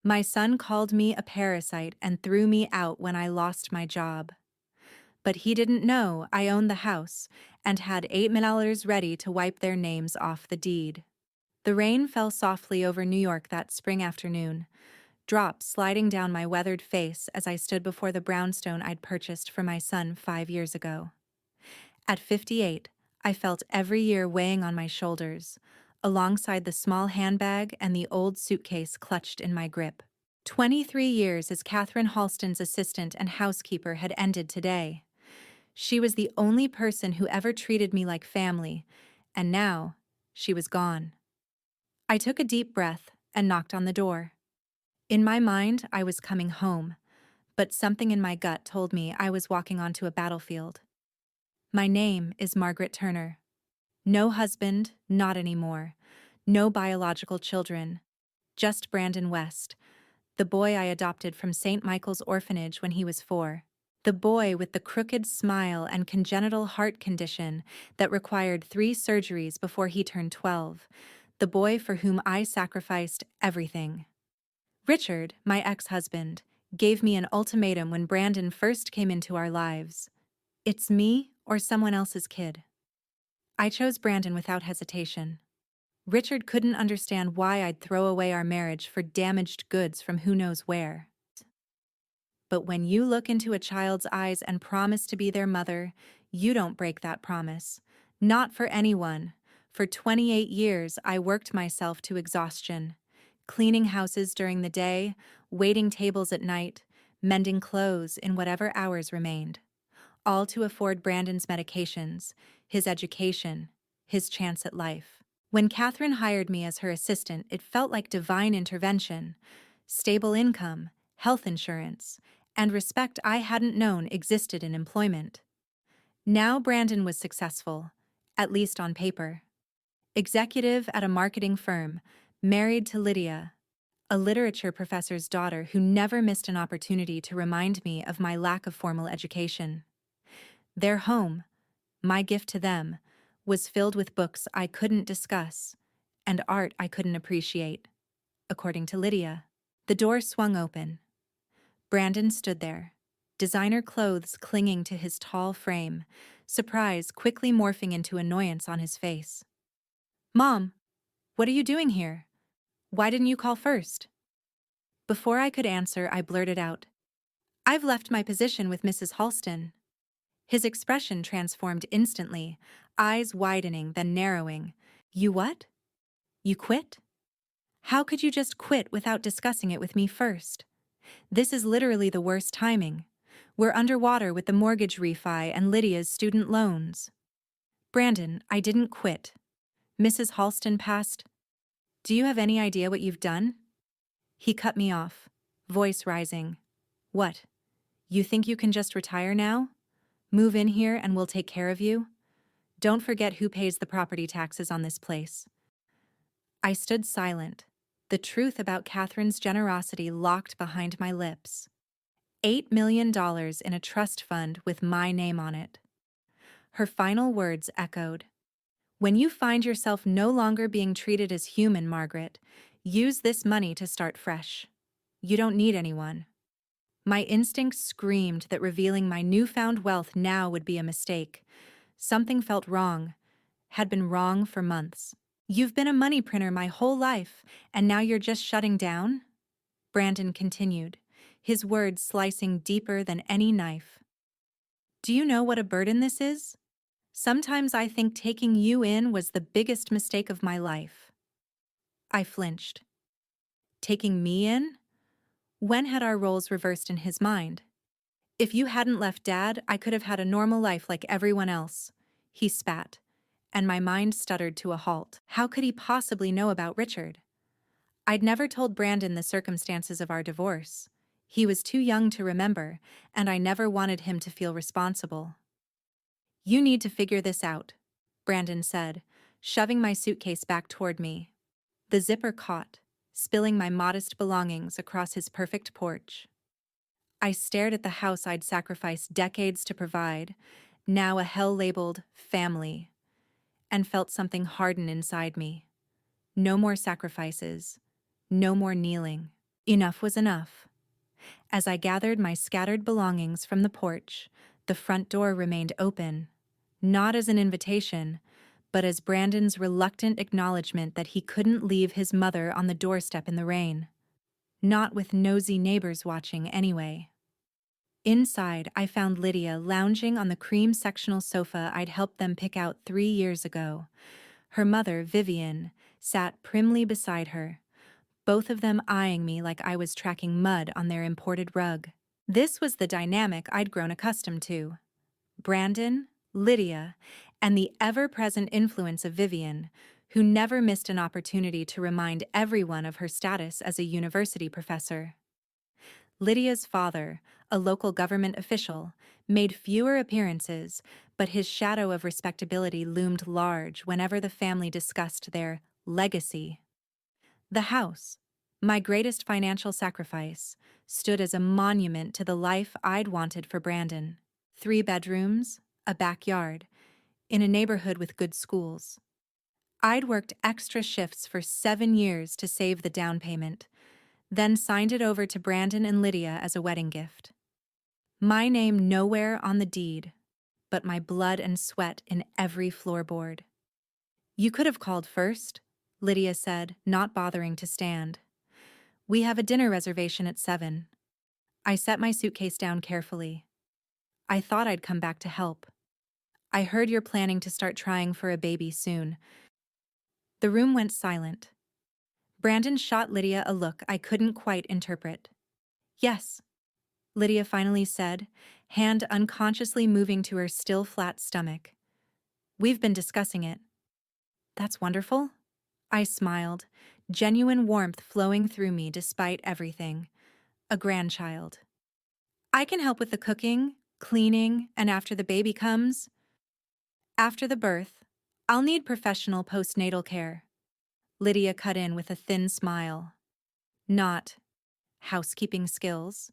My son called me a parasite and threw me out when I lost my job. But he didn't know I owned the house and had $8 million ready to wipe their names off the deed. The rain fell softly over New York that spring afternoon, drops sliding down my weathered face as I stood before the brownstone I'd purchased for my son 5 years ago. At 58, I felt every year weighing on my shoulders, alongside the small handbag and the old suitcase clutched in my grip. 23 years as Catherine Halston's assistant and housekeeper had ended today. She was the only person who ever treated me like family, and now she was gone. I took a deep breath and knocked on the door. In my mind, I was coming home, but something in my gut told me I was walking onto a battlefield. My name is Margaret Turner. No husband, not anymore. No biological children. Just Brandon West, the boy I adopted from St. Michael's Orphanage when he was 4. The boy with the crooked smile and congenital heart condition that required 3 surgeries before he turned 12. The boy for whom I sacrificed everything. Richard, my ex-husband, gave me an ultimatum when Brandon first came into our lives. It's me or someone else's kid. I chose Brandon without hesitation. Richard couldn't understand why I'd throw away our marriage for damaged goods from who knows where. But when you look into a child's eyes and promise to be their mother, you don't break that promise. Not for anyone. For 28 years, I worked myself to exhaustion. Cleaning houses during the day, waiting tables at night, mending clothes in whatever hours remained. All to afford Brandon's medications, his education, his chance at life. When Catherine hired me as her assistant, it felt like divine intervention. Stable income, health insurance, and respect I hadn't known existed in employment. Now Brandon was successful, at least on paper. Executive at a marketing firm, married to Lydia, a literature professor's daughter who never missed an opportunity to remind me of my lack of formal education. Their home, my gift to them, was filled with books I couldn't discuss and art I couldn't appreciate, according to Lydia. The door swung open. Brandon stood there, designer clothes clinging to his tall frame, surprise quickly morphing into annoyance on his face. "Mom, what are you doing here? Why didn't you call first?" Before I could answer, I blurted out, "I've left my position with Mrs. Halston." His expression transformed instantly, eyes widening then narrowing. "You what? You quit? How could you just quit without discussing it with me first? This is literally the worst timing. We're underwater with the mortgage refi and Lydia's student loans." "Brandon, I didn't quit. Mrs. Halston passed. Do you have any idea what you've done?" He cut me off, voice rising. "What? You think you can just retire now? Move in here and we'll take care of you? Don't forget who pays the property taxes on this place." I stood silent, the truth about Catherine's generosity locked behind my lips. $8 million in a trust fund with my name on it. Her final words echoed. "When you find yourself no longer being treated as human, Margaret, use this money to start fresh. You don't need anyone." My instinct screamed that revealing my newfound wealth now would be a mistake. Something felt wrong, had been wrong for months. "You've been a money printer my whole life, and now you're just shutting down?" Brandon continued, his words slicing deeper than any knife. "Do you know what a burden this is? Sometimes I think taking you in was the biggest mistake of my life." I flinched. Taking me in? When had our roles reversed in his mind? "If you hadn't left Dad, I could have had a normal life like everyone else," he spat, and my mind stuttered to a halt. How could he possibly know about Richard? I'd never told Brandon the circumstances of our divorce. He was too young to remember, and I never wanted him to feel responsible. "You need to figure this out," Brandon said, shoving my suitcase back toward me. The zipper caught, spilling my modest belongings across his perfect porch. I stared at the house I'd sacrificed decades to provide, now a hell-labeled family, and felt something harden inside me. No more sacrifices, no more kneeling. Enough was enough. As I gathered my scattered belongings from the porch, the front door remained open, not as an invitation, but as Brandon's reluctant acknowledgement that he couldn't leave his mother on the doorstep in the rain. Not with nosy neighbors watching anyway. Inside, I found Lydia lounging on the cream sectional sofa I'd helped them pick out 3 years ago. Her mother, Vivian, sat primly beside her, both of them eyeing me like I was tracking mud on their imported rug. This was the dynamic I'd grown accustomed to. Brandon, Lydia, and the ever-present influence of Vivian, who never missed an opportunity to remind everyone of her status as a university professor. Lydia's father, a local government official, made fewer appearances, but his shadow of respectability loomed large whenever the family discussed their legacy. The house, my greatest financial sacrifice, stood as a monument to the life I'd wanted for Brandon. 3 bedrooms, a backyard, in a neighborhood with good schools. I'd worked extra shifts for 7 years to save the down payment, then signed it over to Brandon and Lydia as a wedding gift. My name nowhere on the deed, but my blood and sweat in every floorboard. "You could have called first," Lydia said, not bothering to stand. "We have a dinner reservation at 7. I set my suitcase down carefully. "I thought I'd come back to help. I heard you're planning to start trying for a baby soon." The room went silent. Brandon shot Lydia a look I couldn't quite interpret. "Yes," Lydia finally said, hand unconsciously moving to her still flat stomach. "We've been discussing it." "That's wonderful." I smiled, genuine warmth flowing through me despite everything. A grandchild. "I can help with the cooking, cleaning, and after the baby comes. After the birth, I'll need professional postnatal care." Lydia cut in with a thin smile. "Not housekeeping skills."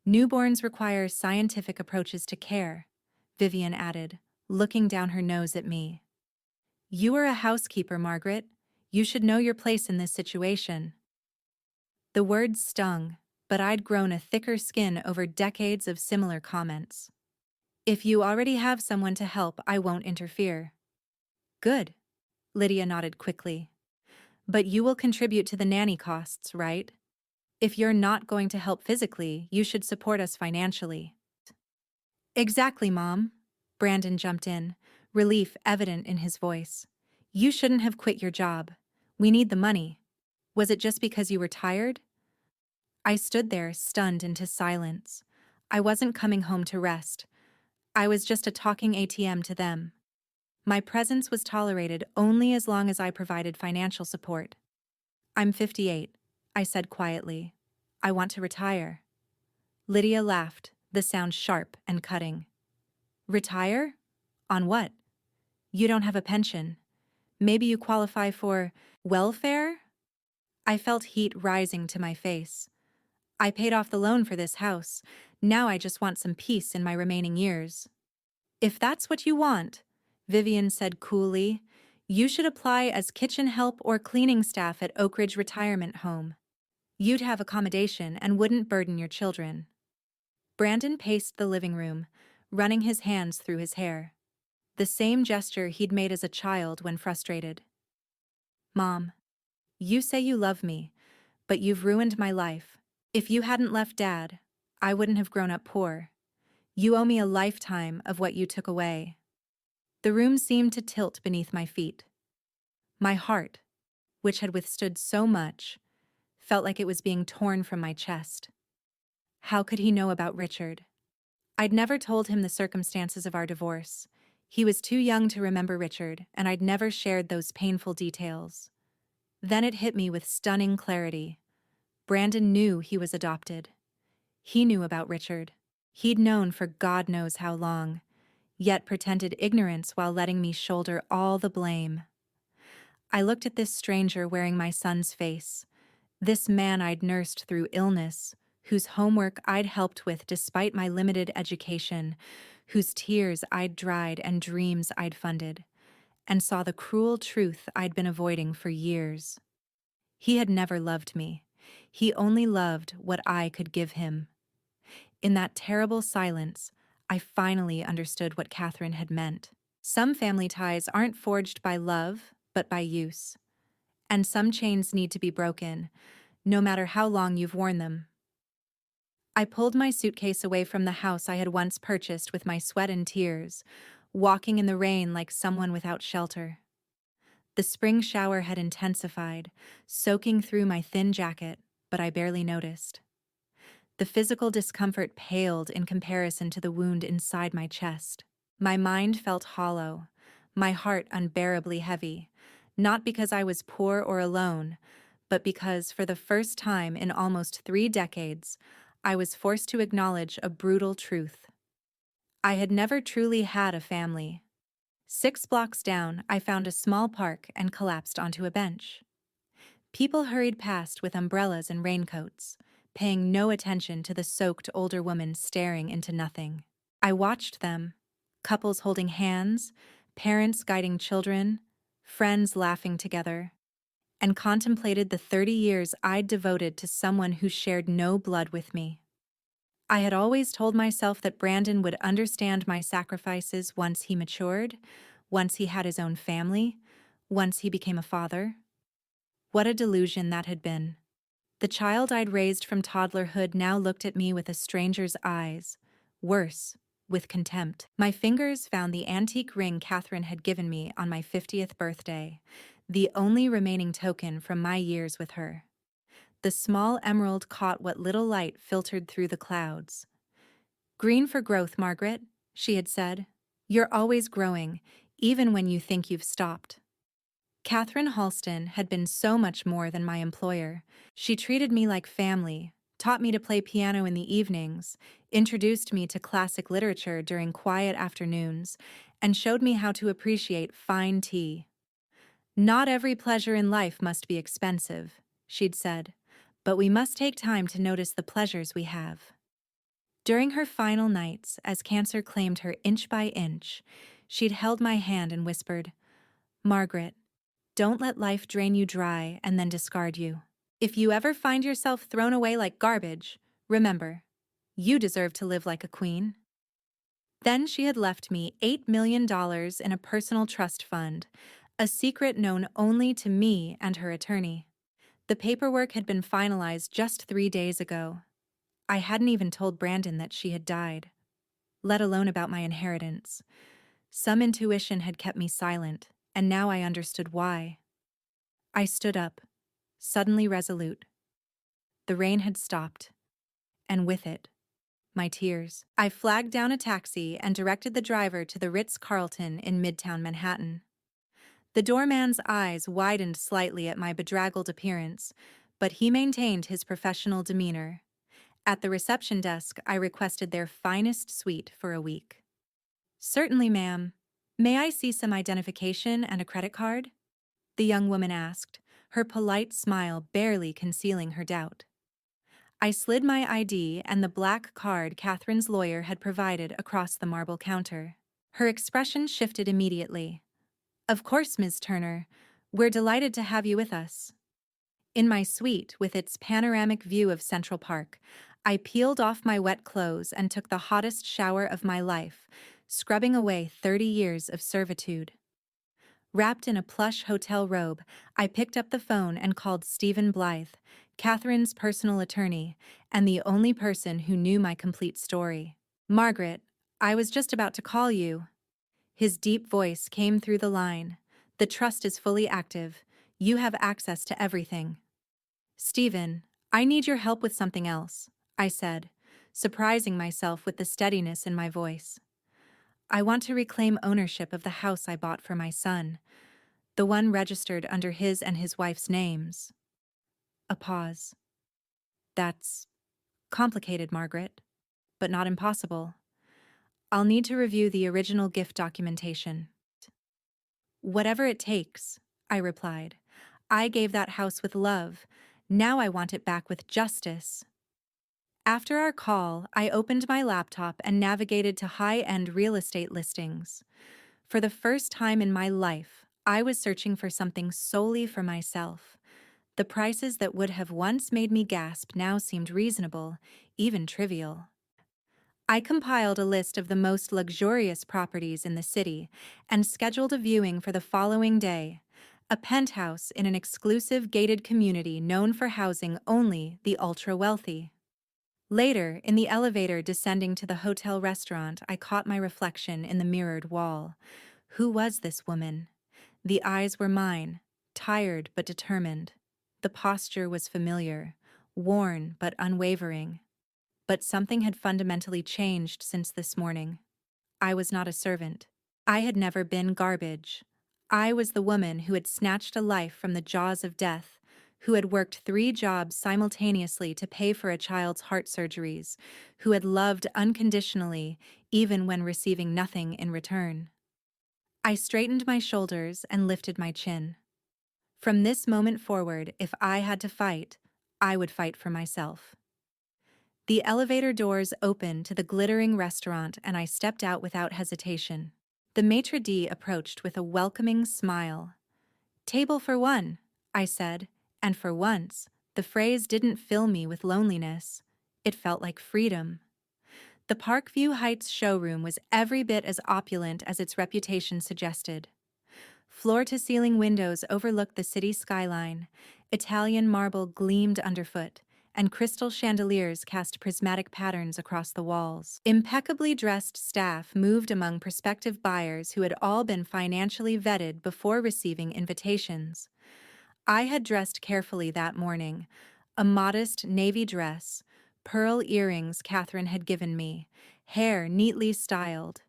"Newborns require scientific approaches to care," Vivian added, looking down her nose at me. "You are a housekeeper, Margaret. You should know your place in this situation." The words stung, but I'd grown a thicker skin over decades of similar comments. "If you already have someone to help, I won't interfere." "Good," Lydia nodded quickly. "But you will contribute to the nanny costs, right? If you're not going to help physically, you should support us financially." "Exactly, Mom," Brandon jumped in, relief evident in his voice. "You shouldn't have quit your job. We need the money. Was it just because you were tired?" I stood there, stunned into silence. I wasn't coming home to rest. I was just a talking ATM to them. My presence was tolerated only as long as I provided financial support. "I'm 58, I said quietly. "I want to retire." Lydia laughed, the sound sharp and cutting. "Retire? On what? You don't have a pension. Maybe you qualify for welfare?" I felt heat rising to my face. "I paid off the loan for this house. Now I just want some peace in my remaining years." "If that's what you want," Vivian said coolly, "you should apply as kitchen help or cleaning staff at Oak Ridge Retirement Home. You'd have accommodation and wouldn't burden your children." Brandon paced the living room, running his hands through his hair. The same gesture he'd made as a child when frustrated. "Mom, you say you love me, but you've ruined my life. If you hadn't left Dad, I wouldn't have grown up poor. You owe me a lifetime of what you took away." The room seemed to tilt beneath my feet. My heart, which had withstood so much, felt like it was being torn from my chest. How could he know about Richard? I'd never told him the circumstances of our divorce. He was too young to remember Richard, and I'd never shared those painful details. Then it hit me with stunning clarity. Brandon knew he was adopted. He knew about Richard. He'd known for God knows how long, yet pretended ignorance while letting me shoulder all the blame. I looked at this stranger wearing my son's face, this man I'd nursed through illness, whose homework I'd helped with despite my limited education, whose tears I'd dried and dreams I'd funded, and saw the cruel truth I'd been avoiding for years. He had never loved me. He only loved what I could give him. In that terrible silence, I finally understood what Catherine had meant. Some family ties aren't forged by love, but by use. And some chains need to be broken, no matter how long you've worn them. I pulled my suitcase away from the house I had once purchased with my sweat and tears, walking in the rain like someone without shelter. The spring shower had intensified, soaking through my thin jacket, but I barely noticed. The physical discomfort paled in comparison to the wound inside my chest. My mind felt hollow, my heart unbearably heavy, not because I was poor or alone, but because, for the first time in almost 3 decades, I was forced to acknowledge a brutal truth. I had never truly had a family. 6 blocks down, I found a small park and collapsed onto a bench. People hurried past with umbrellas and raincoats, paying no attention to the soaked older woman staring into nothing. I watched them, couples holding hands, parents guiding children, friends laughing together, and contemplated the 30 years I'd devoted to someone who shared no blood with me. I had always told myself that Brandon would understand my sacrifices once he matured, once he had his own family, once he became a father. What a delusion that had been. The child I'd raised from toddlerhood now looked at me with a stranger's eyes, worse, with contempt. My fingers found the antique ring Catherine had given me on my 50th birthday, the only remaining token from my years with her. The small emerald caught what little light filtered through the clouds. "Green for growth, Margaret," she had said. "You're always growing, even when you think you've stopped." Catherine Halston had been so much more than my employer. She treated me like family, taught me to play piano in the evenings, introduced me to classic literature during quiet afternoons, and showed me how to appreciate fine tea. "Not every pleasure in life must be expensive," she'd said, "but we must take time to notice the pleasures we have." During her final nights, as cancer claimed her inch by inch, she'd held my hand and whispered, "Margaret, don't let life drain you dry and then discard you. If you ever find yourself thrown away like garbage, remember, you deserve to live like a queen." Then she had left me $8 million in a personal trust fund, a secret known only to me and her attorney. The paperwork had been finalized just 3 days ago. I hadn't even told Brandon that she had died, let alone about my inheritance. Some intuition had kept me silent, and now I understood why. I stood up, suddenly resolute. The rain had stopped, and with it, my tears. I flagged down a taxi and directed the driver to the Ritz-Carlton in Midtown Manhattan. The doorman's eyes widened slightly at my bedraggled appearance, but he maintained his professional demeanor. At the reception desk, I requested their finest suite for a week. "Certainly, ma'am. May I see some identification and a credit card?" the young woman asked, her polite smile barely concealing her doubt. I slid my ID and the black card Catherine's lawyer had provided across the marble counter. Her expression shifted immediately. "Of course, Ms. Turner. We're delighted to have you with us." In my suite, with its panoramic view of Central Park, I peeled off my wet clothes and took the hottest shower of my life, scrubbing away 30 years of servitude. Wrapped in a plush hotel robe, I picked up the phone and called Stephen Blythe, Catherine's personal attorney, and the only person who knew my complete story. "Margaret, I was just about to call you." His deep voice came through the line. "The trust is fully active. You have access to everything." "Stephen, I need your help with something else," I said, surprising myself with the steadiness in my voice. "I want to reclaim ownership of the house I bought for my son, the one registered under his and his wife's names." A pause. "That's complicated, Margaret, but not impossible. I'll need to review the original gift documentation." "Whatever it takes," I replied. "I gave that house with love. Now I want it back with justice." After our call, I opened my laptop and navigated to high-end real estate listings. For the first time in my life, I was searching for something solely for myself. The prices that would have once made me gasp now seemed reasonable, even trivial. I compiled a list of the most luxurious properties in the city and scheduled a viewing for the following day, a penthouse in an exclusive gated community known for housing only the ultra-wealthy. Later, in the elevator descending to the hotel restaurant, I caught my reflection in the mirrored wall. Who was this woman? The eyes were mine, tired but determined. The posture was familiar, worn but unwavering. But something had fundamentally changed since this morning. I was not a servant. I had never been garbage. I was the woman who had snatched a life from the jaws of death, who had worked 3 jobs simultaneously to pay for a child's heart surgeries, who had loved unconditionally even when receiving nothing in return. I straightened my shoulders and lifted my chin. From this moment forward, if I had to fight, I would fight for myself. The elevator doors opened to the glittering restaurant and I stepped out without hesitation. The maitre d' approached with a welcoming smile. "Table for one," I said, and for once, the phrase didn't fill me with loneliness. It felt like freedom. The Parkview Heights showroom was every bit as opulent as its reputation suggested. Floor-to-ceiling windows overlooked the city skyline, Italian marble gleamed underfoot, and crystal chandeliers cast prismatic patterns across the walls. Impeccably dressed staff moved among prospective buyers who had all been financially vetted before receiving invitations. I had dressed carefully that morning, a modest navy dress, pearl earrings Catherine had given me, hair neatly styled.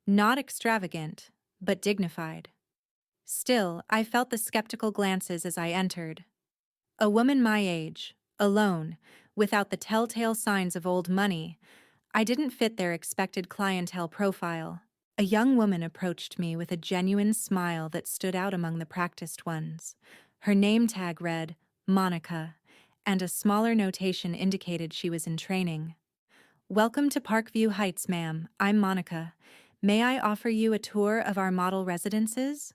Not extravagant, but dignified. Still, I felt the skeptical glances as I entered. A woman my age, alone, without the telltale signs of old money, I didn't fit their expected clientele profile. A young woman approached me with a genuine smile that stood out among the practiced ones. Her name tag read, Monica, and a smaller notation indicated she was in training. "Welcome to Parkview Heights, ma'am. I'm Monica. May I offer you a tour of our model residences?"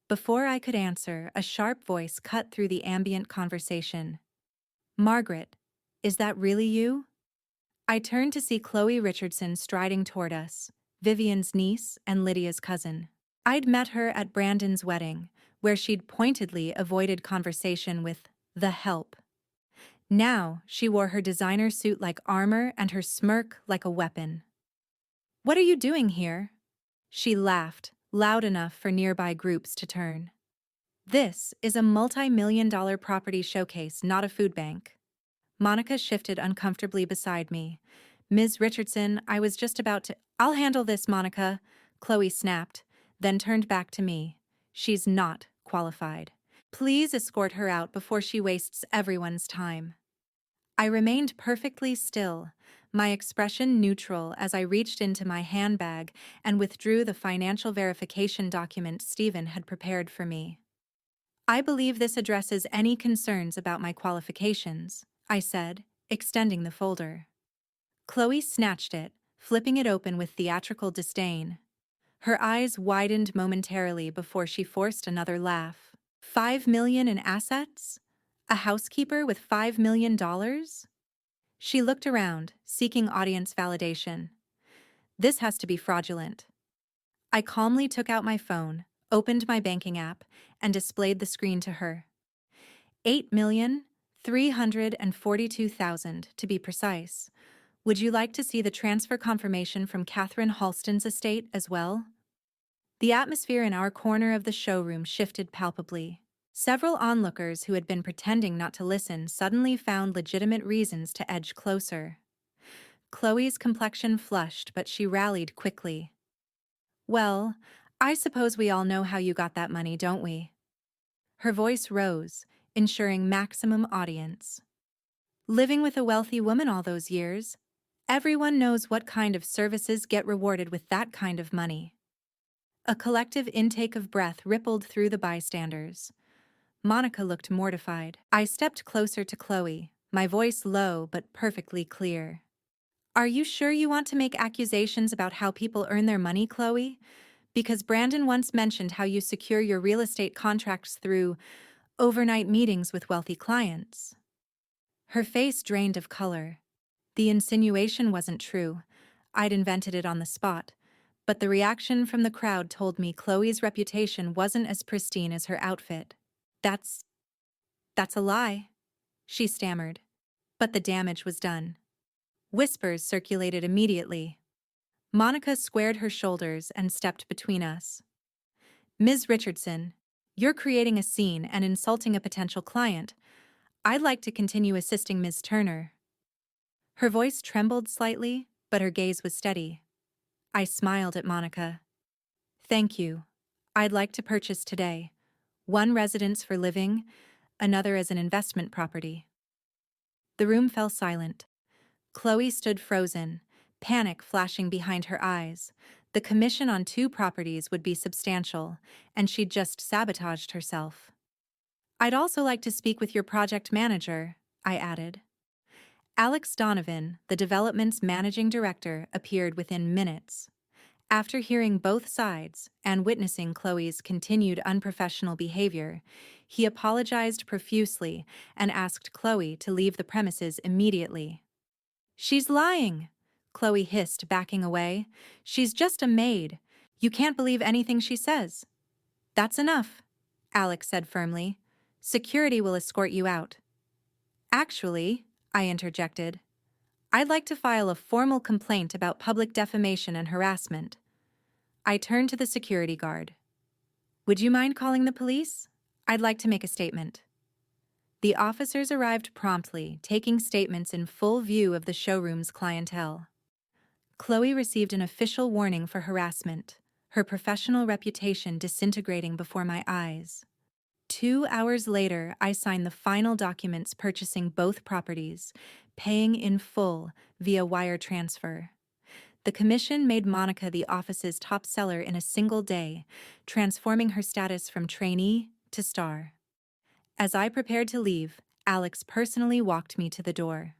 Before I could answer, a sharp voice cut through the ambient conversation. "Margaret, is that really you?" I turned to see Chloe Richardson striding toward us, Vivian's niece and Lydia's cousin. I'd met her at Brandon's wedding, where she'd pointedly avoided conversation with the help. Now, she wore her designer suit like armor and her smirk like a weapon. "What are you doing here?" She laughed, loud enough for nearby groups to turn. "This is a multi-million-dollar property showcase, not a food bank." Monica shifted uncomfortably beside me. "Ms. Richardson, I was just about to—" "I'll handle this, Monica," Chloe snapped, then turned back to me. "She's not qualified. Please escort her out before she wastes everyone's time." I remained perfectly still, my expression neutral as I reached into my handbag and withdrew the financial verification document Stephen had prepared for me. "I believe this addresses any concerns about my qualifications," I said, extending the folder. Chloe snatched it, flipping it open with theatrical disdain. Her eyes widened momentarily before she forced another laugh. "5 million in assets? A housekeeper with $5 million?" She looked around, seeking audience validation. "This has to be fraudulent." I calmly took out my phone, opened my banking app, and displayed the screen to her. 8,342,000 to be precise. Would you like to see the transfer confirmation from Catherine Halston's estate as well? The atmosphere in our corner of the showroom shifted palpably. Several onlookers who had been pretending not to listen suddenly found legitimate reasons to edge closer. Chloe's complexion flushed, but she rallied quickly. "Well, I suppose we all know how you got that money, don't we?" Her voice rose, ensuring maximum audience. "Living with a wealthy woman all those years, everyone knows what kind of services get rewarded with that kind of money." A collective intake of breath rippled through the bystanders. Monica looked mortified. I stepped closer to Chloe, my voice low but perfectly clear. "Are you sure you want to make accusations about how people earn their money, Chloe? Because Brandon once mentioned how you secure your real estate contracts through, Overnight meetings with wealthy clients. Her face drained of color. The insinuation wasn't true. I'd invented it on the spot. But the reaction from the crowd told me Chloe's reputation wasn't as pristine as her outfit. That's a lie, she stammered. But the damage was done. Whispers circulated immediately. Monica squared her shoulders and stepped between us. Ms. Richardson, you're creating a scene and insulting a potential client. I'd like to continue assisting Ms. Turner. Her voice trembled slightly, but her gaze was steady. I smiled at Monica. Thank you. I'd like to purchase today. One residence for living, another as an investment property. The room fell silent. Chloe stood frozen, panic flashing behind her eyes. The commission on 2 properties would be substantial, and she'd just sabotaged herself. I'd also like to speak with your project manager, I added. Alex Donovan, the development's managing director, appeared within minutes. After hearing both sides and witnessing Chloe's continued unprofessional behavior, he apologized profusely and asked Chloe to leave the premises immediately. She's lying, Chloe hissed, backing away. She's just a maid. You can't believe anything she says. That's enough, Alex said firmly. Security will escort you out. Actually, I interjected, I'd like to file a formal complaint about public defamation and harassment. I turned to the security guard. Would you mind calling the police? I'd like to make a statement. The officers arrived promptly, taking statements in full view of the showroom's clientele. Chloe received an official warning for harassment, her professional reputation disintegrating before my eyes. 2 hours later, I signed the final documents purchasing both properties, paying in full via wire transfer. The commission made Monica the office's top seller in a single day, transforming her status from trainee to star. As I prepared to leave, Alex personally walked me to the door.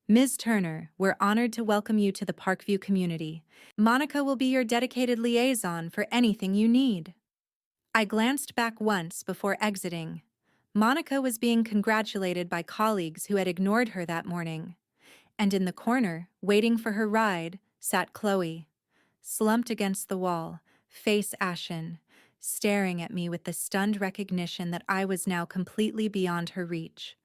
Ms. Turner, we're honored to welcome you to the Parkview community. Monica will be your dedicated liaison for anything you need. I glanced back once before exiting. Monica was being congratulated by colleagues who had ignored her that morning. And in the corner, waiting for her ride, sat Chloe, slumped against the wall, face ashen, staring at me with the stunned recognition that I was now completely beyond her reach.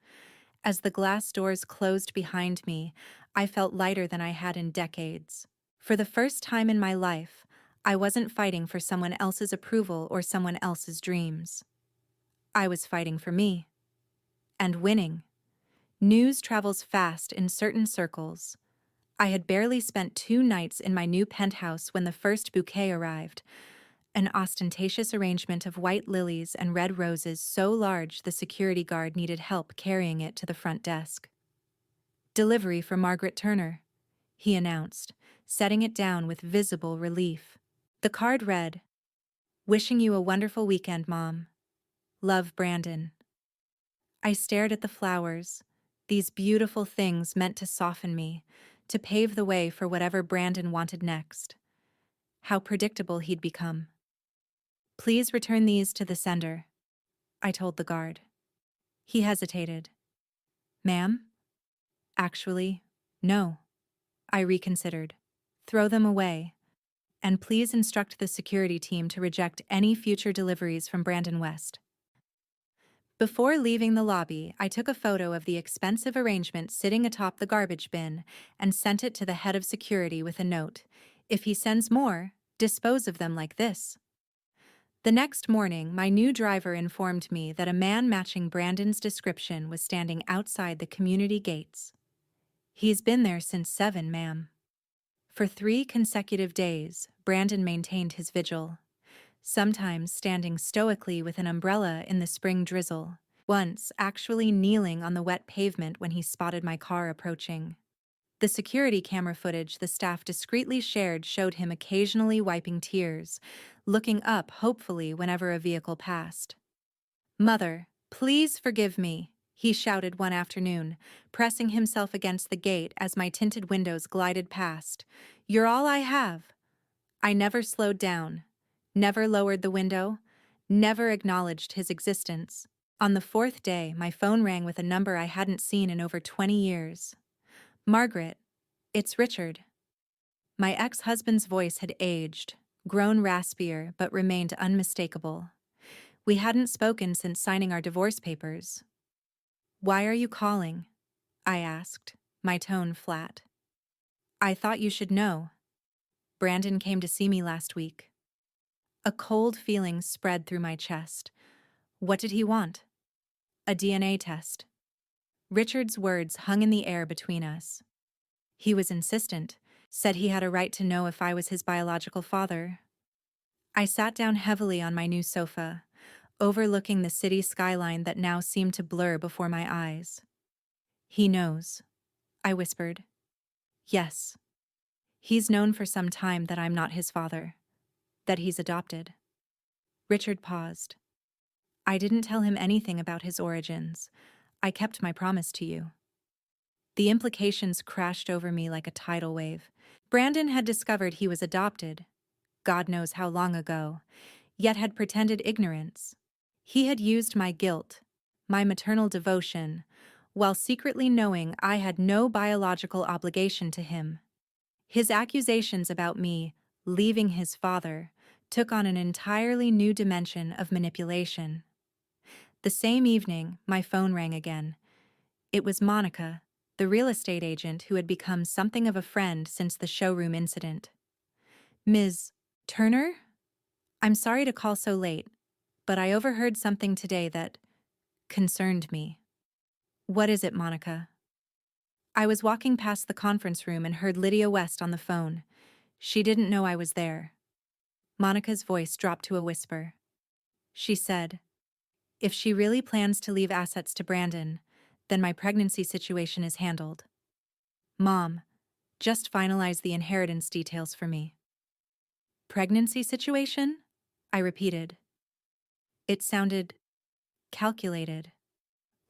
As the glass doors closed behind me, I felt lighter than I had in decades. For the first time in my life, I wasn't fighting for someone else's approval or someone else's dreams. I was fighting for me. And winning. News travels fast in certain circles. I had barely spent 2 nights in my new penthouse when the first bouquet arrived, an ostentatious arrangement of white lilies and red roses so large the security guard needed help carrying it to the front desk. Delivery for Margaret Turner, he announced, setting it down with visible relief. The card read, "Wishing you a wonderful weekend, Mom. Love, Brandon." I stared at the flowers, these beautiful things meant to soften me, to pave the way for whatever Brandon wanted next. How predictable he'd become. Please return these to the sender, I told the guard. He hesitated. Ma'am? Actually, no. I reconsidered. Throw them away. And please instruct the security team to reject any future deliveries from Brandon West. Before leaving the lobby, I took a photo of the expensive arrangement sitting atop the garbage bin and sent it to the head of security with a note. If he sends more, dispose of them like this. The next morning, my new driver informed me that a man matching Brandon's description was standing outside the community gates. He's been there since 7, ma'am. For 3 consecutive days, Brandon maintained his vigil, sometimes standing stoically with an umbrella in the spring drizzle, once actually kneeling on the wet pavement when he spotted my car approaching. The security camera footage the staff discreetly shared showed him occasionally wiping tears, looking up hopefully whenever a vehicle passed. "Mother, please forgive me," he shouted one afternoon, pressing himself against the gate as my tinted windows glided past. "You're all I have." I never slowed down, never lowered the window, never acknowledged his existence. On the fourth day, my phone rang with a number I hadn't seen in over 20 years. Margaret, it's Richard. My ex-husband's voice had aged, grown raspier, but remained unmistakable. We hadn't spoken since signing our divorce papers. "Why are you calling?" I asked, my tone flat. "I thought you should know. Brandon came to see me last week." A cold feeling spread through my chest. What did he want? A DNA test. Richard's words hung in the air between us. He was insistent, said he had a right to know if I was his biological father. I sat down heavily on my new sofa, overlooking the city skyline that now seemed to blur before my eyes. "He knows," I whispered. "Yes. He's known for some time that I'm not his father, that he's adopted." Richard paused. "I didn't tell him anything about his origins. I kept my promise to you." The implications crashed over me like a tidal wave. Brandon had discovered he was adopted, God knows how long ago, yet had pretended ignorance. He had used my guilt, my maternal devotion, while secretly knowing I had no biological obligation to him. His accusations about me leaving his father took on an entirely new dimension of manipulation. The same evening, my phone rang again. It was Monica, the real estate agent who had become something of a friend since the showroom incident. "Ms. Turner? I'm sorry to call so late, but I overheard something today that concerned me." "What is it, Monica?" I was walking past the conference room and heard Lydia West on the phone. She didn't know I was there. Monica's voice dropped to a whisper. She said, "If she really plans to leave assets to Brandon, then my pregnancy situation is handled. Mom, just finalize the inheritance details for me." "Pregnancy situation?" I repeated. It sounded calculated,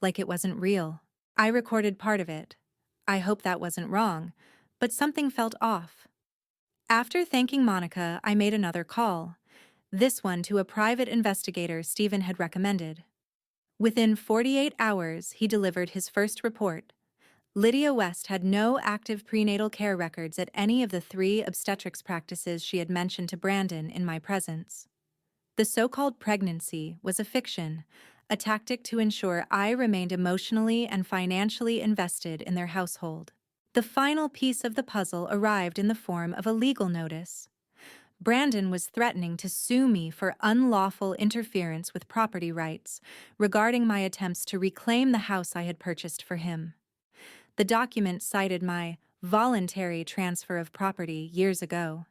like it wasn't real. I recorded part of it. I hope that wasn't wrong, but something felt off. After thanking Monica, I made another call, this one to a private investigator Stephen had recommended. Within 48 hours, he delivered his first report. Lydia West had no active prenatal care records at any of the 3 obstetrics practices she had mentioned to Brandon in my presence. The so-called pregnancy was a fiction, a tactic to ensure I remained emotionally and financially invested in their household. The final piece of the puzzle arrived in the form of a legal notice. Brandon was threatening to sue me for unlawful interference with property rights regarding my attempts to reclaim the house I had purchased for him. The document cited my voluntary transfer of property years ago,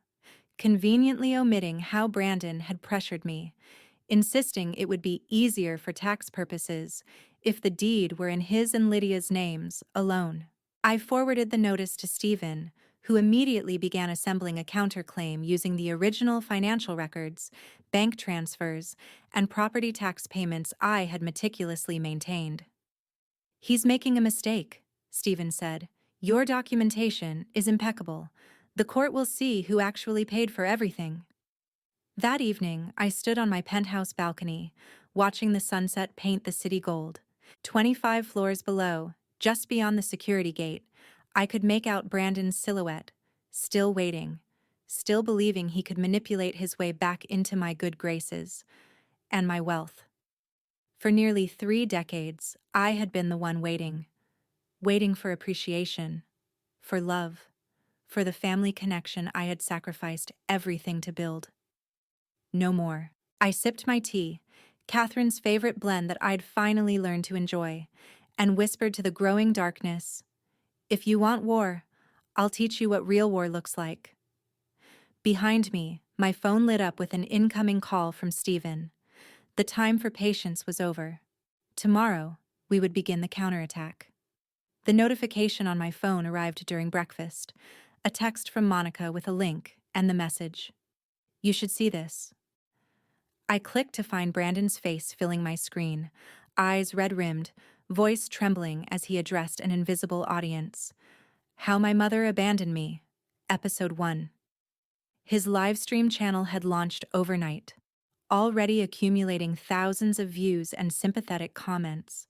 conveniently omitting how Brandon had pressured me, insisting it would be easier for tax purposes if the deed were in his and Lydia's names alone. I forwarded the notice to Stephen, who immediately began assembling a counterclaim using the original financial records, bank transfers, and property tax payments I had meticulously maintained. "He's making a mistake," Stephen said. "Your documentation is impeccable. The court will see who actually paid for everything." That evening, I stood on my penthouse balcony, watching the sunset paint the city gold. 25 floors below, just beyond the security gate, I could make out Brandon's silhouette, still waiting, still believing he could manipulate his way back into my good graces and my wealth. For nearly 3 decades, I had been the one waiting for appreciation, for love, for the family connection I had sacrificed everything to build. No more. I sipped my tea, Catherine's favorite blend that I'd finally learned to enjoy, and whispered to the growing darkness, "If you want war, I'll teach you what real war looks like." Behind me, my phone lit up with an incoming call from Stephen. The time for patience was over. Tomorrow, we would begin the counterattack. The notification on my phone arrived during breakfast, a text from Monica with a link and the message, "You should see this." I clicked to find Brandon's face filling my screen, eyes red-rimmed, voice trembling as he addressed an invisible audience. "How My Mother Abandoned Me," Episode 1. His live stream channel had launched overnight. already accumulating thousands of views and sympathetic comments.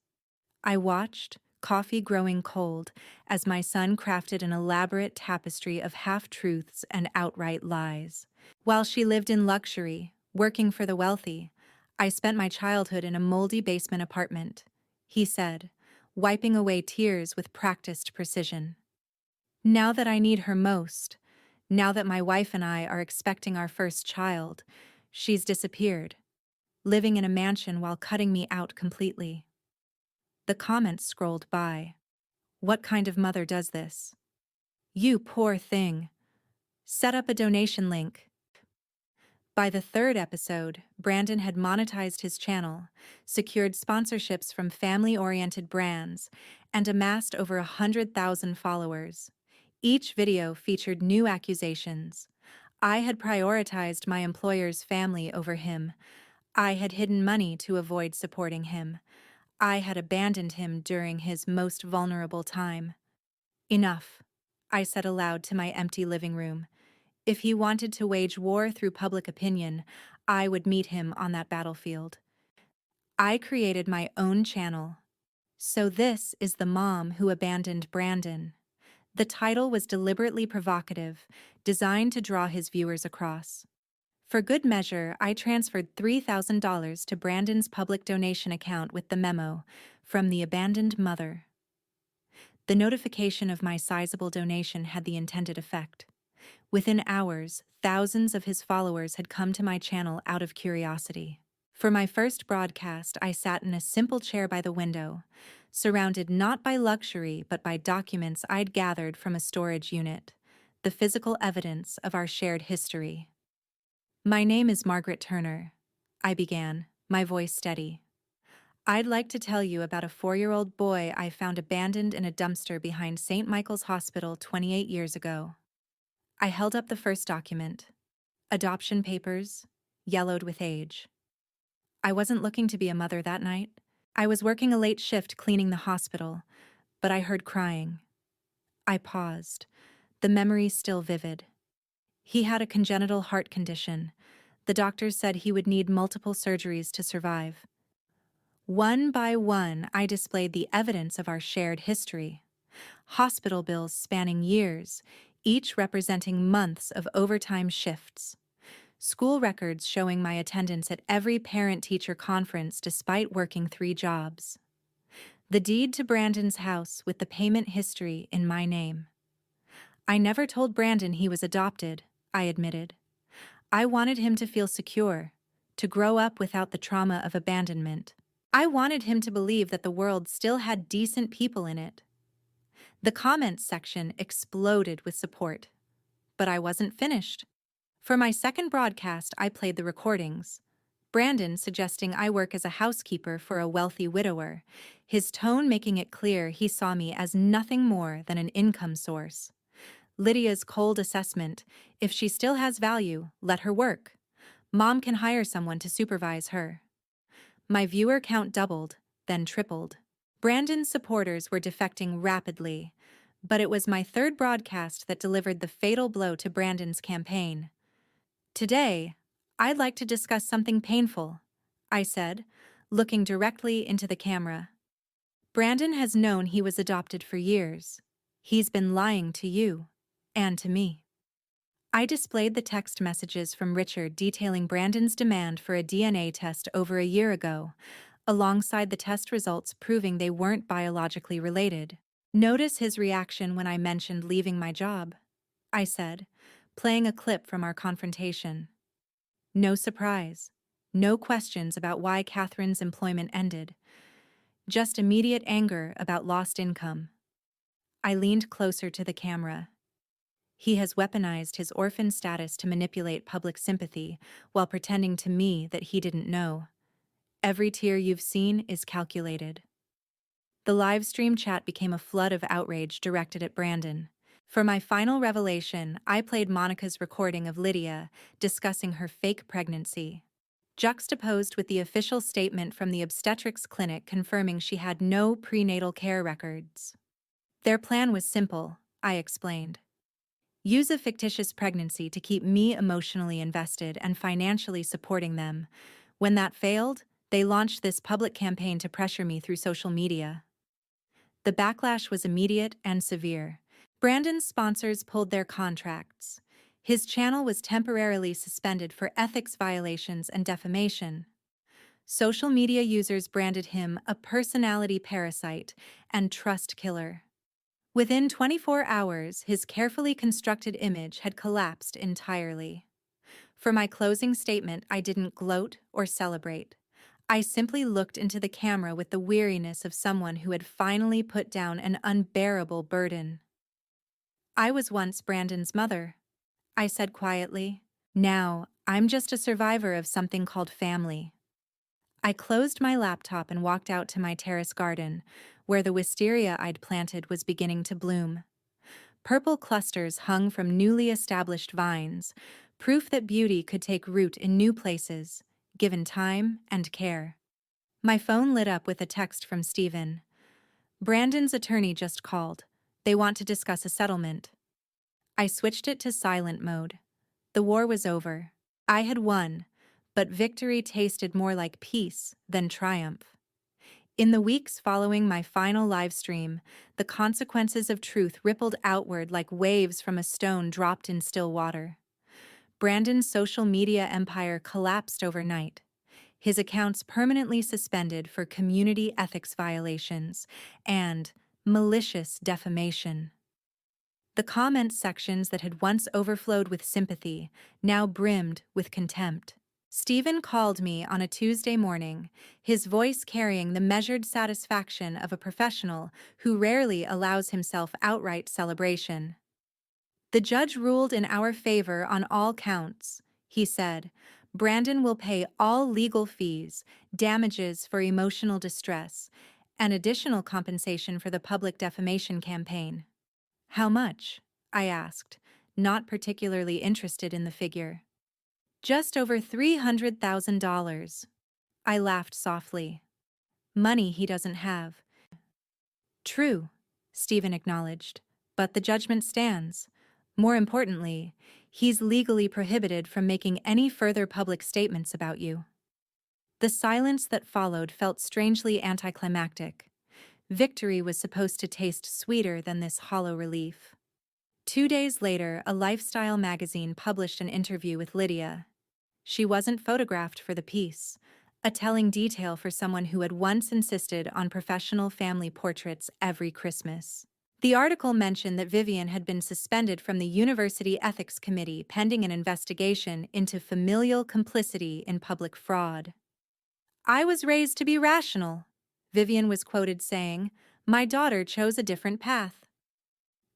I watched, coffee growing cold, as my son crafted an elaborate tapestry of half-truths and outright lies. While she lived in luxury, working for the wealthy, I spent my childhood in a moldy basement apartment, he said, wiping away tears with practiced precision. Now that I need her most, now that my wife and I are expecting our first child, she's disappeared, living in a mansion while cutting me out completely. The comments scrolled by. What kind of mother does this? You poor thing. Set up a donation link. By the third episode, Brandon had monetized his channel, secured sponsorships from family-oriented brands, and amassed over 100,000 followers. Each video featured new accusations. I had prioritized my employer's family over him. I had hidden money to avoid supporting him. I had abandoned him during his most vulnerable time. Enough, I said aloud to my empty living room. If he wanted to wage war through public opinion, I would meet him on that battlefield. I created my own channel. So this is the mom who abandoned Brandon. The title was deliberately provocative, designed to draw his viewers across. For good measure, I transferred $3,000 to Brandon's public donation account with the memo, "From the abandoned mother." The notification of my sizable donation had the intended effect. Within hours, thousands of his followers had come to my channel out of curiosity. For my first broadcast, I sat in a simple chair by the window, surrounded not by luxury but by documents I'd gathered from a storage unit, the physical evidence of our shared history. My name is Margaret Turner, I began, my voice steady. I'd like to tell you about a 4-year-old boy I found abandoned in a dumpster behind St. Michael's Hospital 28 years ago. I held up the first document. Adoption papers, yellowed with age. I wasn't looking to be a mother that night. I was working a late shift cleaning the hospital, but I heard crying. I paused, the memory still vivid. He had a congenital heart condition. The doctors said he would need multiple surgeries to survive. One by one, I displayed the evidence of our shared history. Hospital bills spanning years, each representing months of overtime shifts. School records showing my attendance at every parent-teacher conference despite working 3 jobs. The deed to Brandon's house with the payment history in my name. I never told Brandon he was adopted, I admitted. I wanted him to feel secure, to grow up without the trauma of abandonment. I wanted him to believe that the world still had decent people in it. The comments section exploded with support. But I wasn't finished. For my second broadcast, I played the recordings. Brandon suggesting I work as a housekeeper for a wealthy widower, his tone making it clear he saw me as nothing more than an income source. Lydia's cold assessment, if she still has value, let her work. Mom can hire someone to supervise her. My viewer count doubled, then tripled. Brandon's supporters were defecting rapidly, but it was my third broadcast that delivered the fatal blow to Brandon's campaign. Today, I'd like to discuss something painful, I said, looking directly into the camera. Brandon has known he was adopted for years. He's been lying to you, and to me. I displayed the text messages from Richard detailing Brandon's demand for a DNA test over a year ago, alongside the test results proving they weren't biologically related. Notice his reaction when I mentioned leaving my job, I said, playing a clip from our confrontation. No surprise, no questions about why Catherine's employment ended, just immediate anger about lost income. I leaned closer to the camera. He has weaponized his orphan status to manipulate public sympathy while pretending to me that he didn't know. Every tear you've seen is calculated. The live stream chat became a flood of outrage directed at Brandon. For my final revelation, I played Monica's recording of Lydia discussing her fake pregnancy, juxtaposed with the official statement from the obstetrics clinic confirming she had no prenatal care records. Their plan was simple, I explained. Use a fictitious pregnancy to keep me emotionally invested and financially supporting them. When that failed, they launched this public campaign to pressure me through social media. The backlash was immediate and severe. Brandon's sponsors pulled their contracts. His channel was temporarily suspended for ethics violations and defamation. Social media users branded him a personality parasite and trust killer. Within 24 hours, his carefully constructed image had collapsed entirely. For my closing statement, I didn't gloat or celebrate. I simply looked into the camera with the weariness of someone who had finally put down an unbearable burden. I was once Brandon's mother, I said quietly. Now, I'm just a survivor of something called family. I closed my laptop and walked out to my terrace garden, where the wisteria I'd planted was beginning to bloom. Purple clusters hung from newly established vines, proof that beauty could take root in new places, given time and care. My phone lit up with a text from Stephen. Brandon's attorney just called. They want to discuss a settlement. I switched it to silent mode. The war was over. I had won, but victory tasted more like peace than triumph. In the weeks following my final live stream, the consequences of truth rippled outward like waves from a stone dropped in still water. Brandon's social media empire collapsed overnight. His accounts permanently suspended for community ethics violations and malicious defamation. The comment sections that had once overflowed with sympathy now brimmed with contempt. Stephen called me on a Tuesday morning, his voice carrying the measured satisfaction of a professional who rarely allows himself outright celebration. The judge ruled in our favor on all counts, he said. Brandon will pay all legal fees, damages for emotional distress, and additional compensation for the public defamation campaign. How much? I asked, not particularly interested in the figure. Just over $300,000. I laughed softly. Money he doesn't have. True, Stephen acknowledged, but the judgment stands. More importantly, he's legally prohibited from making any further public statements about you. The silence that followed felt strangely anticlimactic. Victory was supposed to taste sweeter than this hollow relief. 2 days later, a lifestyle magazine published an interview with Lydia. She wasn't photographed for the piece, a telling detail for someone who had once insisted on professional family portraits every Christmas. The article mentioned that Vivian had been suspended from the University Ethics Committee pending an investigation into familial complicity in public fraud. I was raised to be rational, Vivian was quoted saying. My daughter chose a different path.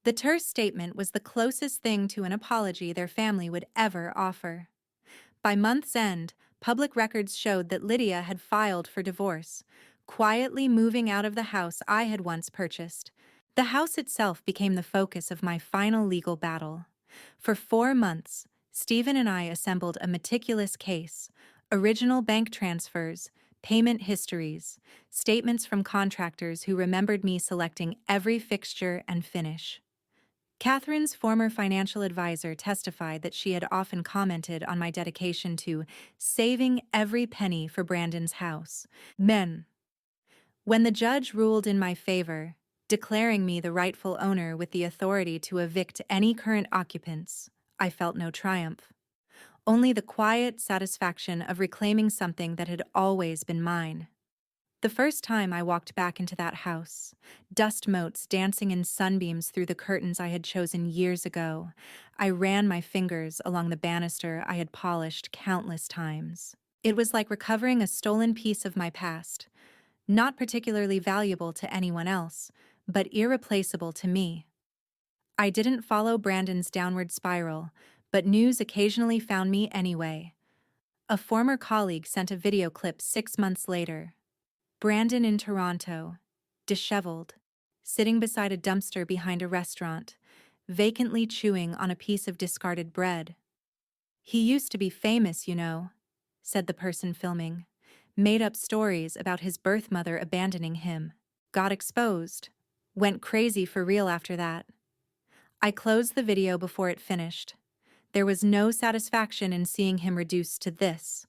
The terse statement was the closest thing to an apology their family would ever offer. By month's end, public records showed that Lydia had filed for divorce, quietly moving out of the house I had once purchased. The house itself became the focus of my final legal battle. For 4 months, Stephen and I assembled a meticulous case, original bank transfers, payment histories, statements from contractors who remembered me selecting every fixture and finish. Catherine's former financial advisor testified that she had often commented on my dedication to saving every penny for Brandon's house. Men. When the judge ruled in my favor, declaring me the rightful owner with the authority to evict any current occupants, I felt no triumph. Only the quiet satisfaction of reclaiming something that had always been mine. The first time I walked back into that house, dust motes dancing in sunbeams through the curtains I had chosen years ago, I ran my fingers along the banister I had polished countless times. It was like recovering a stolen piece of my past, not particularly valuable to anyone else, but irreplaceable to me. I didn't follow Brandon's downward spiral, but news occasionally found me anyway. A former colleague sent a video clip 6 months later. Brandon in Toronto, disheveled, sitting beside a dumpster behind a restaurant, vacantly chewing on a piece of discarded bread. He used to be famous, you know, said the person filming. Made up stories about his birth mother abandoning him. Got exposed. Went crazy for real after that. I closed the video before it finished. There was no satisfaction in seeing him reduced to this,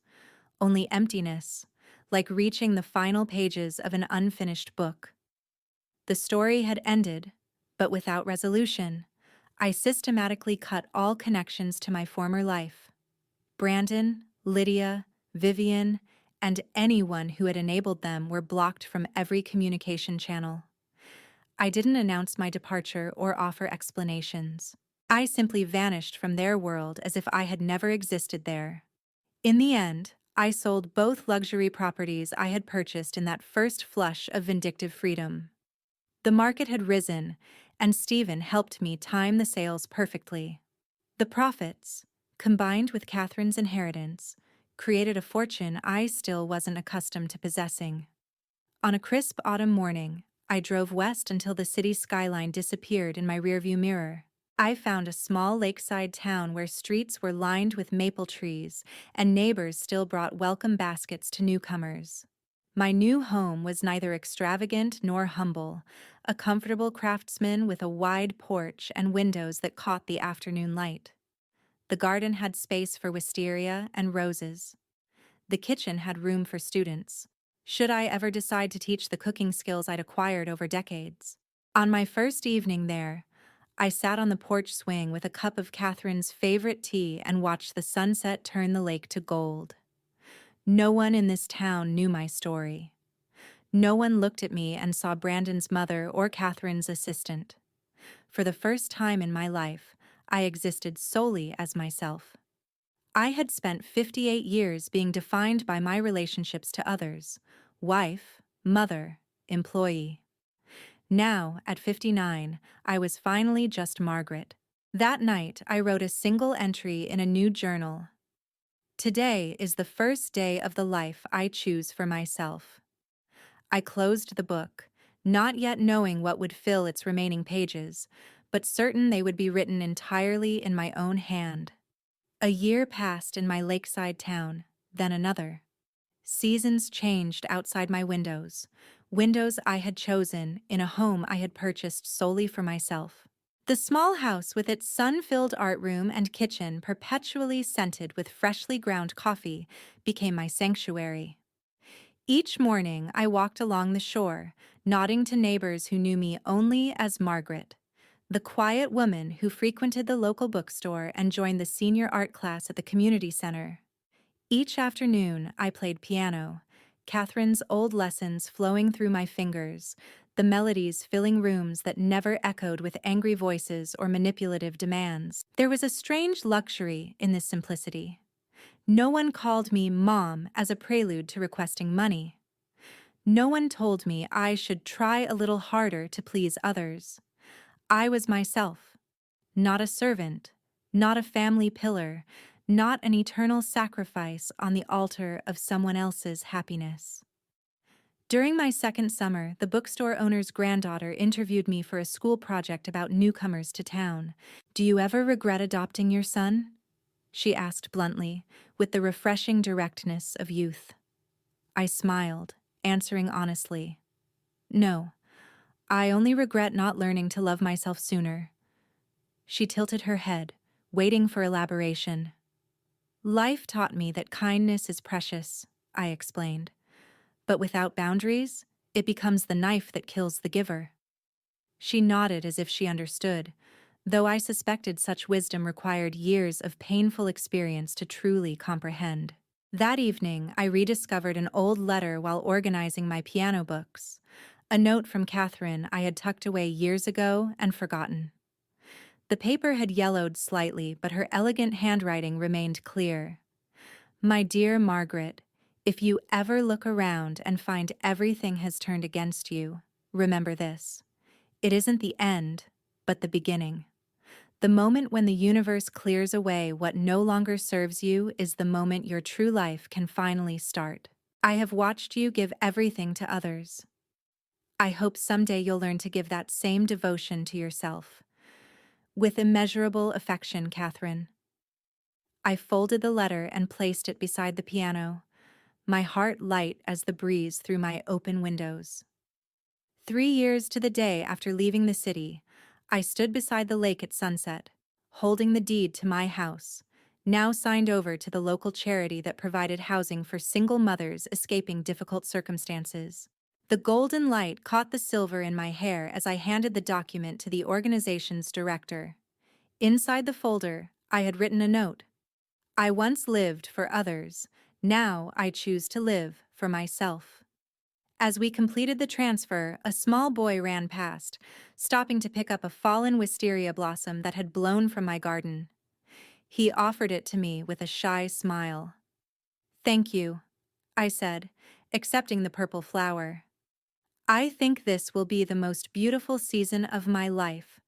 only emptiness, like reaching the final pages of an unfinished book. The story had ended, but without resolution. I systematically cut all connections to my former life. Brandon, Lydia, Vivian, and anyone who had enabled them were blocked from every communication channel. I didn't announce my departure or offer explanations. I simply vanished from their world as if I had never existed there. In the end, I sold both luxury properties I had purchased in that first flush of vindictive freedom. The market had risen, and Stephen helped me time the sales perfectly. The profits, combined with Catherine's inheritance, created a fortune I still wasn't accustomed to possessing. On a crisp autumn morning, I drove west until the city skyline disappeared in my rearview mirror. I found a small lakeside town where streets were lined with maple trees and neighbors still brought welcome baskets to newcomers. My new home was neither extravagant nor humble, a comfortable craftsman with a wide porch and windows that caught the afternoon light. The garden had space for wisteria and roses. The kitchen had room for students, should I ever decide to teach the cooking skills I'd acquired over decades. On my first evening there, I sat on the porch swing with a cup of Catherine's favorite tea and watched the sunset turn the lake to gold. No one in this town knew my story. No one looked at me and saw Brandon's mother or Catherine's assistant. For the first time in my life, I existed solely as myself. I had spent 58 years being defined by my relationships to others: wife, mother, employee. Now, at 59, I was finally just Margaret. That night, I wrote a single entry in a new journal. Today is the first day of the life I choose for myself. I closed the book, not yet knowing what would fill its remaining pages, but certain they would be written entirely in my own hand. A year passed in my lakeside town, then another. Seasons changed outside my windows, windows I had chosen in a home I had purchased solely for myself. The small house with its sun-filled art room and kitchen perpetually scented with freshly ground coffee became my sanctuary. Each morning I walked along the shore, nodding to neighbors who knew me only as Margaret, the quiet woman who frequented the local bookstore and joined the senior art class at the community center. Each afternoon I played piano, Catherine's old lessons flowing through my fingers, the melodies filling rooms that never echoed with angry voices or manipulative demands. There was a strange luxury in this simplicity. No one called me Mom as a prelude to requesting money. No one told me I should try a little harder to please others. I was myself, not a servant, not a family pillar, not an eternal sacrifice on the altar of someone else's happiness. During my second summer, the bookstore owner's granddaughter interviewed me for a school project about newcomers to town. "Do you ever regret adopting your son?" she asked bluntly, with the refreshing directness of youth. I smiled, answering honestly, "No, I only regret not learning to love myself sooner." She tilted her head, waiting for elaboration. "Life taught me that kindness is precious," I explained. "But without boundaries, it becomes the knife that kills the giver." She nodded as if she understood, though I suspected such wisdom required years of painful experience to truly comprehend. That evening, I rediscovered an old letter while organizing my piano books, a note from Catherine I had tucked away years ago and forgotten. The paper had yellowed slightly, but her elegant handwriting remained clear. "My dear Margaret, if you ever look around and find everything has turned against you, remember this. It isn't the end, but the beginning. The moment when the universe clears away what no longer serves you is the moment your true life can finally start. I have watched you give everything to others. I hope someday you'll learn to give that same devotion to yourself. With immeasurable affection, Catherine." I folded the letter and placed it beside the piano, my heart light as the breeze through my open windows. 3 years to the day after leaving the city, I stood beside the lake at sunset, holding the deed to my house, now signed over to the local charity that provided housing for single mothers escaping difficult circumstances. The golden light caught the silver in my hair as I handed the document to the organization's director. Inside the folder, I had written a note. I once lived for others, now I choose to live for myself. As we completed the transfer, a small boy ran past, stopping to pick up a fallen wisteria blossom that had blown from my garden. He offered it to me with a shy smile. "Thank you," I said, accepting the purple flower. "I think this will be the most beautiful season of my life."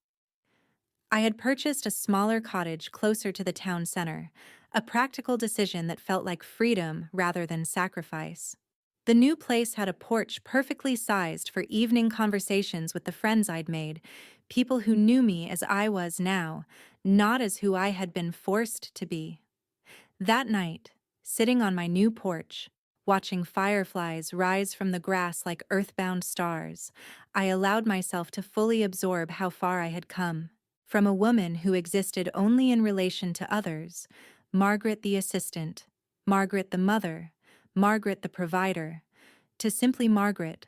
I had purchased a smaller cottage closer to the town center, a practical decision that felt like freedom rather than sacrifice. The new place had a porch perfectly sized for evening conversations with the friends I'd made, people who knew me as I was now, not as who I had been forced to be. That night, sitting on my new porch, watching fireflies rise from the grass like earthbound stars, I allowed myself to fully absorb how far I had come. From a woman who existed only in relation to others, Margaret the assistant, Margaret the mother, Margaret the provider, to simply Margaret,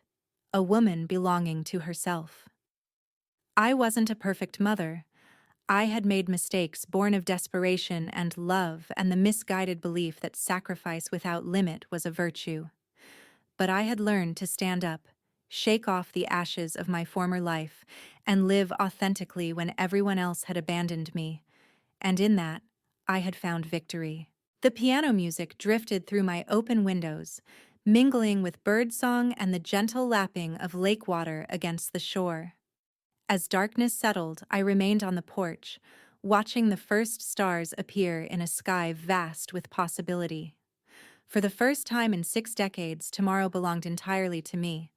a woman belonging to herself. I wasn't a perfect mother. I had made mistakes born of desperation and love and the misguided belief that sacrifice without limit was a virtue. But I had learned to stand up, shake off the ashes of my former life, and live authentically when everyone else had abandoned me. And in that, I had found victory. The piano music drifted through my open windows, mingling with birdsong and the gentle lapping of lake water against the shore. As darkness settled, I remained on the porch, watching the first stars appear in a sky vast with possibility. For the first time in 6 decades, tomorrow belonged entirely to me,